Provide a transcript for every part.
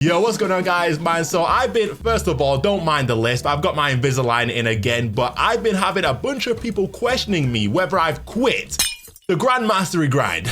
Yo, what's going on, guys, man? So first of all, don't mind the list. I've got my Invisalign in again, but I've been having a bunch of people questioning me whether I've quit the Grand Mastery grind.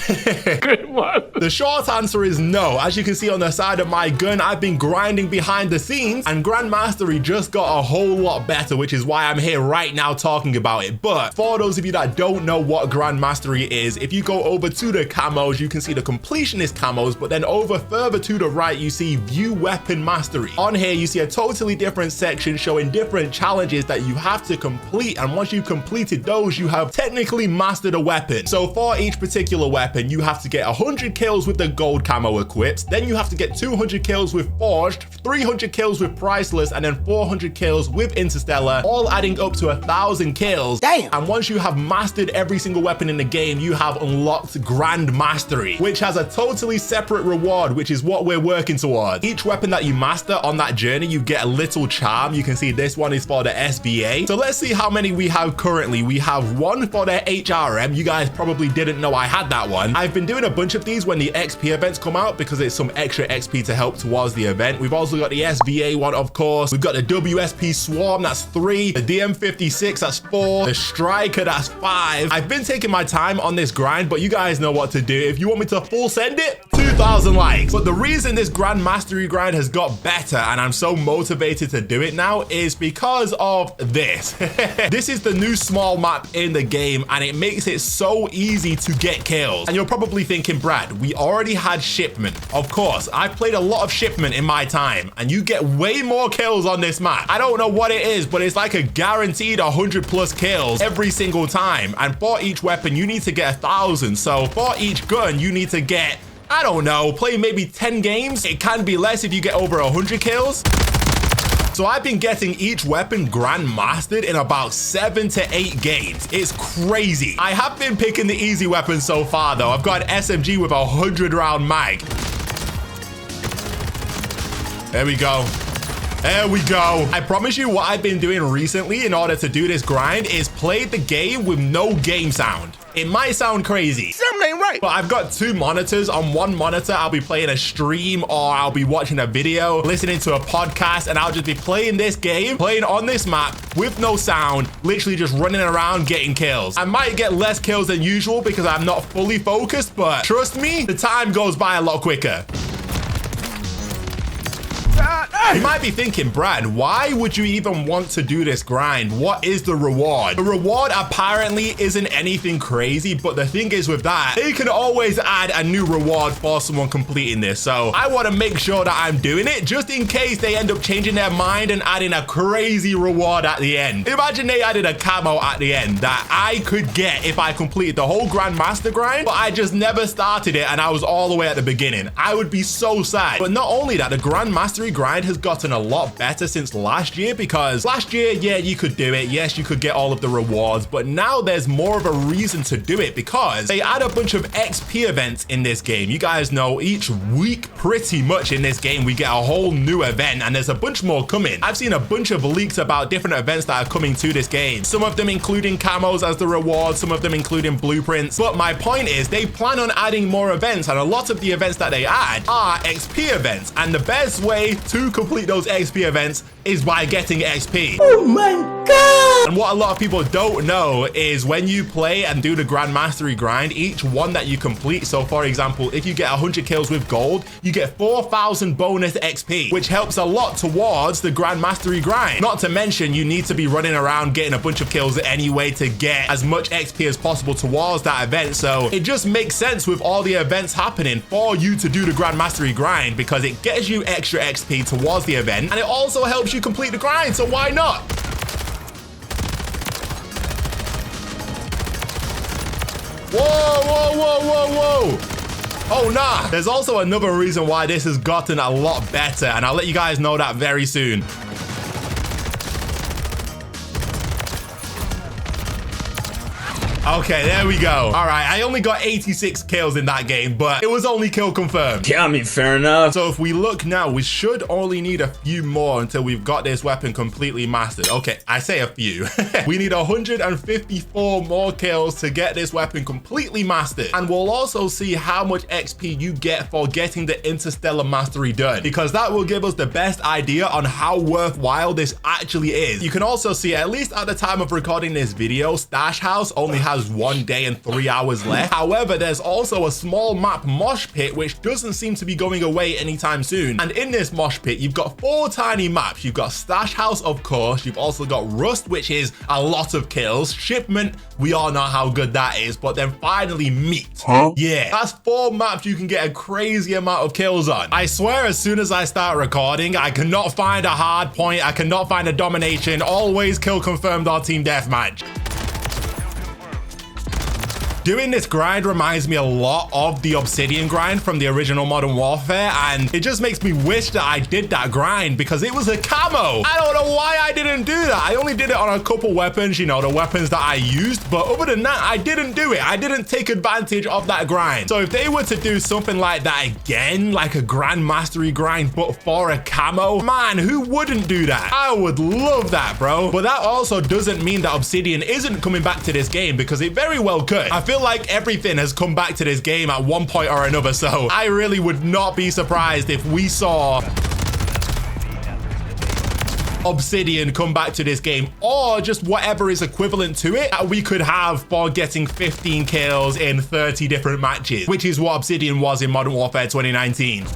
Good one. The short answer is no. As you can see on the side of my gun, I've been grinding behind the scenes, and Grand Mastery just got a whole lot better, which is why I'm here right now talking about it. But for those of you that don't know what Grand Mastery is, if you go over to the camos, you can see the completionist camos, but then over further to the right, you see view weapon mastery. On here, you see a totally different section showing different challenges that you have to complete, and once you've completed those, you have technically mastered a weapon. So for each particular weapon, you have to get 100 kills with the gold camo equipped, then you have to get 200 kills with forged, 300 kills with priceless, and then 400 kills with interstellar, all adding up to 1,000 kills. Damn. And once you have mastered every single weapon in the game, you have unlocked Grand Mastery, which has a totally separate reward, which is what we're working towards. Each weapon that you master on that journey, you get a little charm. You can see this one is for the SVA. So let's see how many we have currently. We have one for the HRM. You guys probably didn't know I had that one. I've been doing a bunch of these when the XP events come out because it's some extra XP to help towards the event. We've also got the SVA one, of course. We've got the WSP Swarm, that's 3. The DM56, that's 4. The Striker, that's 5. I've been taking my time on this grind, but you guys know what to do. If you want me to full send it, 2,000 likes. But the reason this Grand Mastery grind has got better and I'm so motivated to do it now is because of this. This is the new small map in the game, and it makes it so easy to get kills. And you're probably thinking, Brad, we already had Shipment. Of course, I've played a lot of Shipment in my time, and you get way more kills on this map. I don't know what it is, but it's like a guaranteed 100+ kills every single time. And for each weapon, you need to get 1,000. So for each gun, you need to get, I don't know, play maybe 10 games. It can be less if you get over 100 kills. So I've been getting each weapon Grand Mastered in about 7 to 8 games. It's crazy. I have been picking the easy weapons so far though. I've got an SMG with a 100-round mag. There we go. There we go. I promise you what I've been doing recently in order to do this grind is play the game with no game sound. It might sound crazy. Something ain't right. But I've got 2 monitors. On one monitor, I'll be playing a stream or I'll be watching a video, listening to a podcast, and I'll just be playing this game, playing on this map with no sound, literally just running around getting kills. I might get less kills than usual because I'm not fully focused, but trust me, the time goes by a lot quicker. You might be thinking, Brad, why would you even want to do this grind? What is the reward? The reward apparently isn't anything crazy, but the thing is with that, they can always add a new reward for someone completing this. So I want to make sure that I'm doing it just in case they end up changing their mind and adding a crazy reward at the end. Imagine they added a camo at the end that I could get if I completed the whole Grandmaster grind, but I just never started it and I was all the way at the beginning. I would be so sad. But not only that, the Grand Mastery grind has gotten a lot better since last year, because last year, yeah, you could do it. Yes, you could get all of the rewards, but now there's more of a reason to do it because they add a bunch of XP events in this game. You guys know each week pretty much in this game, we get a whole new event, and there's a bunch more coming. I've seen a bunch of leaks about different events that are coming to this game. Some of them including camos as the reward, some of them including blueprints. But my point is they plan on adding more events, and a lot of the events that they add are XP events. And the best way to complete those XP events is by getting XP. Oh my God! And what a lot of people don't know is when you play and do the Grand Mastery grind, each one that you complete, so for example, if you get 100 kills with gold, you get 4,000 bonus XP, which helps a lot towards the Grand Mastery grind. Not to mention, you need to be running around getting a bunch of kills anyway to get as much XP as possible towards that event. So it just makes sense with all the events happening for you to do the Grand Mastery grind because it gets you extra XP towards the event, and it also helps you complete the grind, so why not? Whoa, whoa, whoa, whoa, whoa. Oh, nah. There's also another reason why this has gotten a lot better, and I'll let you guys know that very soon. Okay, there we go. All right, I only got 86 kills in that game, but it was only kill confirmed. Yeah, I mean, fair enough. So if we look now, we should only need a few more until we've got this weapon completely mastered. Okay, I say a few. We need 154 more kills to get this weapon completely mastered. And we'll also see how much XP you get for getting the Interstellar Mastery done, because that will give us the best idea on how worthwhile this actually is. You can also see, at least at the time of recording this video, Stash House only has 1 day and 3 hours left. However, there's also a small map mosh pit which doesn't seem to be going away anytime soon. And in this mosh pit, you've got 4 tiny maps. You've got Stash House, of course. You've also got Rust, which is a lot of kills. Shipment, we all know how good that is. But then finally Meat. Yeah, that's 4 maps you can get a crazy amount of kills on. I swear, as soon as I start recording, I cannot find a hard point. I cannot find a domination. Always kill confirmed or team deathmatch. Doing this grind reminds me a lot of the Obsidian grind from the original Modern Warfare, and it just makes me wish that I did that grind because it was a camo. I don't know why I didn't do that. I only did it on a couple weapons, you know, the weapons that I used, but other than that, I didn't do it. I didn't take advantage of that grind. So if they were to do something like that again, like a Grand Mastery grind, but for a camo, man, who wouldn't do that? I would love that, bro. But that also doesn't mean that Obsidian isn't coming back to this game, because it very well could. I feel like everything has come back to this game at one point or another, so I really would not be surprised if we saw Obsidian come back to this game, or just whatever is equivalent to it that we could have for getting 15 kills in 30 different matches, which is what Obsidian was in Modern Warfare 2019.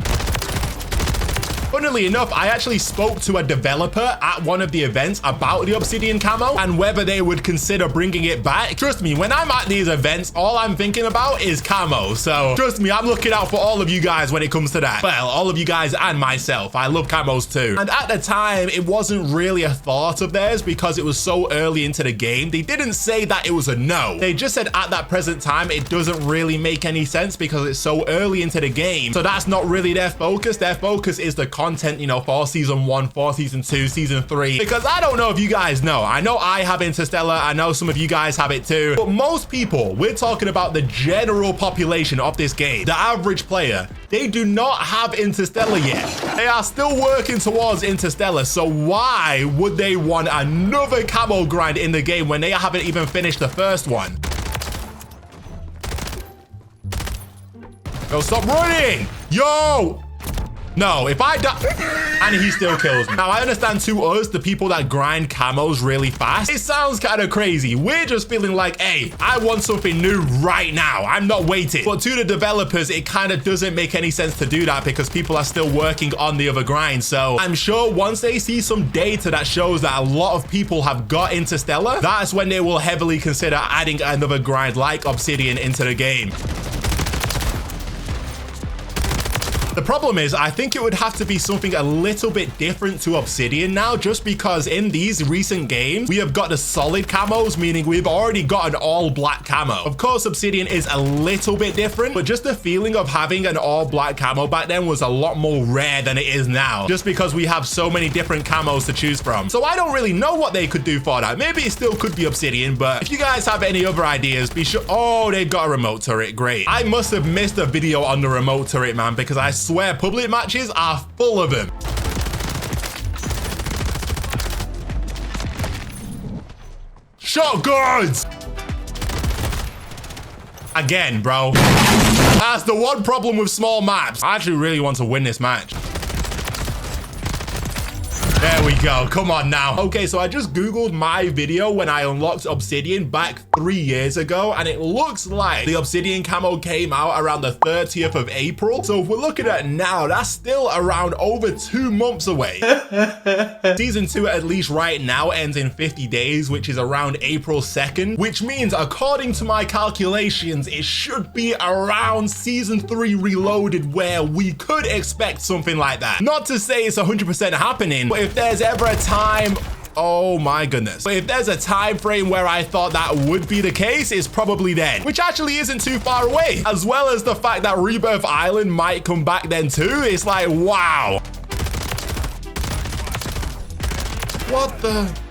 Funnily enough, I actually spoke to a developer at one of the events about the Obsidian camo and whether they would consider bringing it back. Trust me, when I'm at these events, all I'm thinking about is camo. So trust me, I'm looking out for all of you guys when it comes to that. Well, all of you guys and myself. I love camos too. And at the time, it wasn't really a thought of theirs because it was so early into the game. They didn't say that it was a no. They just said at that present time, it doesn't really make any sense because it's so early into the game. So that's not really their focus. Their focus is the content, you know, for season 1, for season 2, season 3, because I don't know if you guys know. I know I have Interstellar. I know some of you guys have it too, but most people, we're talking about the general population of this game, the average player, they do not have Interstellar yet. They are still working towards Interstellar. So why would they want another camo grind in the game when they haven't even finished the first one? Yo, stop running. Yo. No, if I die, and he still kills me. Now, I understand to us, the people that grind camos really fast, it sounds kind of crazy. We're just feeling like, hey, I want something new right now. I'm not waiting. But to the developers, it kind of doesn't make any sense to do that because people are still working on the other grind. So I'm sure once they see some data that shows that a lot of people have got Interstellar, that's when they will heavily consider adding another grind like Obsidian into the game. The problem is, I think it would have to be something a little bit different to Obsidian now, just because in these recent games, we have got the solid camos, meaning we've already got an all black camo. Of course, Obsidian is a little bit different, but just the feeling of having an all black camo back then was a lot more rare than it is now, just because we have so many different camos to choose from. So I don't really know what they could do for that. Maybe it still could be Obsidian, but if you guys have any other ideas, be sure. Oh, they've got a remote turret. Great. I must have missed a video on the remote turret, man, because I swear public matches are full of them. Shotguns! Again, bro. That's the one problem with small maps. I actually really want to win this match. There we go. Come on now. Okay, so I just Googled my video when I unlocked Obsidian back 3 years ago, and it looks like the Obsidian camo came out around the 30th of April. So if we're looking at now, that's still around over 2 months away. Season 2, at least right now, ends in 50 days, which is around April 2nd, which means, according to my calculations, it should be around Season 3 Reloaded where we could expect something like that. Not to say it's 100% happening, but if there's ever a time, oh my goodness. But if there's a time frame where I thought that would be the case, it's probably then, which actually isn't too far away. As well as the fact that Rebirth Island might come back then too. It's like, wow. What the?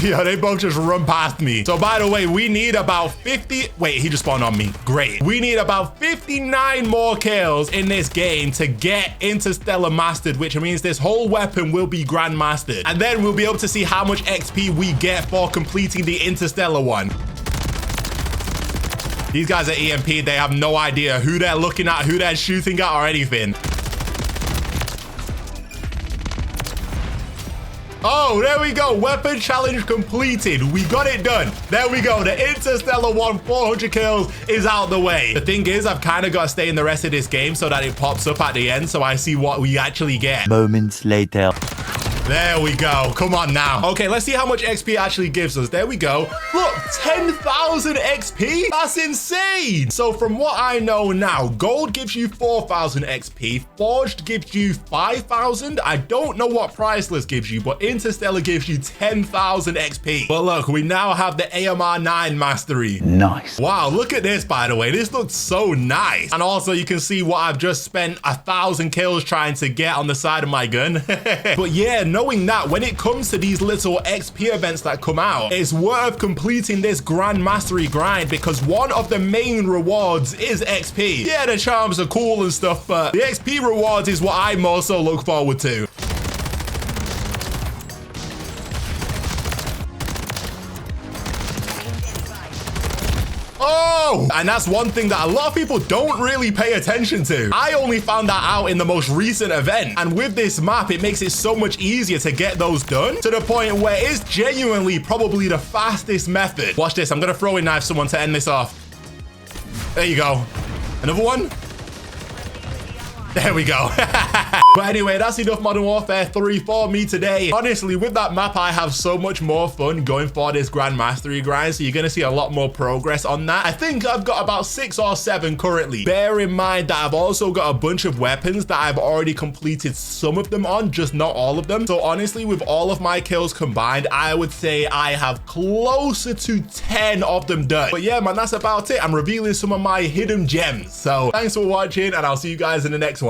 Yo, they both just run past me. So by the way, we need about 50. Wait, he just spawned on me. Great. We need about 59 more kills in this game to get Interstellar mastered, which means this whole weapon will be grandmastered. And then we'll be able to see how much XP we get for completing the Interstellar one. These guys are EMP. They have no idea who they're looking at, who they're shooting at, or anything. Oh, there we go. Weapon challenge completed. We got it done. There we go. The Interstellar one, 400 kills is out the way. The thing is, I've kind of got to stay in the rest of this game so that it pops up at the end so I see what we actually get. Moments later. There we go. Come on now. Okay, let's see how much XP it actually gives us. There we go. Look, 10,000 XP? That's insane. So from what I know now, gold gives you 4,000 XP. Forged gives you 5,000. I don't know what priceless gives you, but Interstellar gives you 10,000 XP. But look, we now have the AMR9 mastery. Nice. Wow, look at this, by the way. This looks so nice. And also you can see what I've just spent 1,000 kills trying to get on the side of my gun. But yeah, knowing that when it comes to these little XP events that come out, it's worth completing this grand mastery grind because one of the main rewards is XP. Yeah, the charms are cool and stuff, but the XP rewards is what I more so look forward to. Oh, and that's one thing that a lot of people don't really pay attention to. I only found that out in the most recent event. And with this map, it makes it so much easier to get those done to the point where it's genuinely probably the fastest method. Watch this. I'm going to throw a knife someone to end this off. There you go. Another one. There we go. But anyway, that's enough Modern Warfare 3 for me today. Honestly, with that map, I have so much more fun going for this Grand Mastery grind. So you're going to see a lot more progress on that. I think I've got about 6 or 7 currently. Bear in mind that I've also got a bunch of weapons that I've already completed some of them on, just not all of them. So honestly, with all of my kills combined, I would say I have closer to 10 of them done. But yeah, man, that's about it. I'm revealing some of my hidden gems. So thanks for watching and I'll see you guys in the next one.